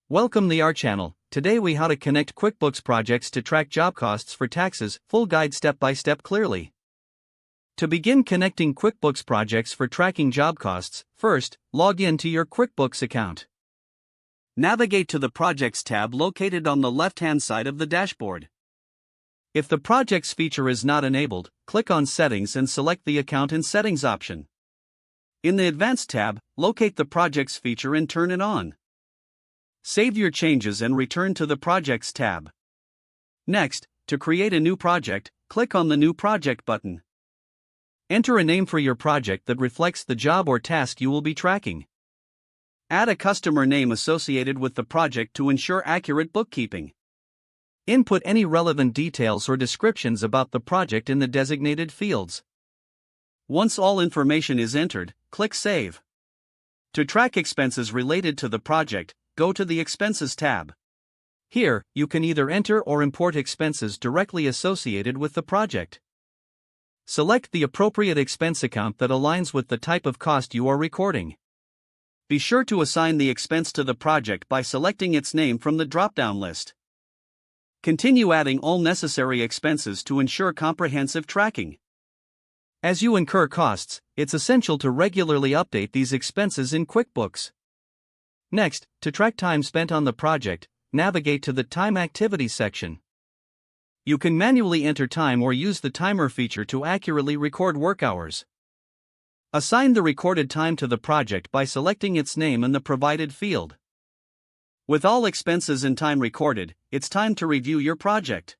Welcome to our channel. Today we how to connect QuickBooks projects to track job costs for taxes, full guide step by step clearly. To begin connecting QuickBooks projects for tracking job costs, first, log in to your QuickBooks account. Navigate to the Projects tab located on the left-hand side of the dashboard. If the Projects feature is not enabled, click on Settings and select the Account and Settings option. In the Advanced tab, locate the Projects feature and turn it on. Save your changes and return to the Projects tab. Next, to create a new project, click on the New Project button. Enter a name for your project that reflects the job or task you will be tracking. Add a customer name associated with the project to ensure accurate bookkeeping. Input any relevant details or descriptions about the project in the designated fields. Once all information is entered, click Save. To track expenses related to the project, go to the Expenses tab. Here, you can either enter or import expenses directly associated with the project. Select the appropriate expense account that aligns with the type of cost you are recording. Be sure to assign the expense to the project by selecting its name from the drop-down list. Continue adding all necessary expenses to ensure comprehensive tracking. As you incur costs, it's essential to regularly update these expenses in QuickBooks. Next, to track time spent on the project, navigate to the Time Activity section. You can manually enter time or use the timer feature to accurately record work hours. Assign the recorded time to the project by selecting its name in the provided field. With all expenses and time recorded, it's time to review your project.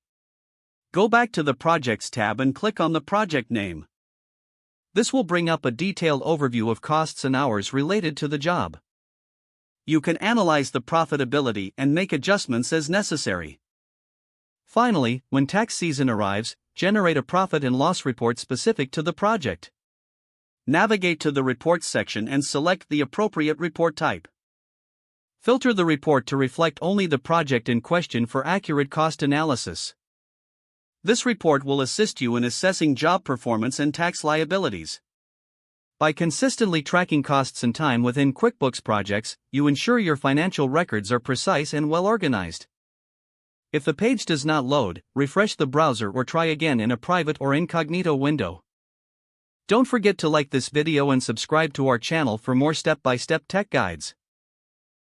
Go back to the Projects tab and click on the project name. This will bring up a detailed overview of costs and hours related to the job. You can analyze the profitability and make adjustments as necessary. Finally, when tax season arrives, generate a profit and loss report specific to the project. Navigate to the Reports section and select the appropriate report type. Filter the report to reflect only the project in question for accurate cost analysis. This report will assist you in assessing job performance and tax liabilities. By consistently tracking costs and time within QuickBooks projects, you ensure your financial records are precise and well organized. If the page does not load, refresh the browser or try again in a private or incognito window. Don't forget to like this video and subscribe to our channel for more step-by-step tech guides.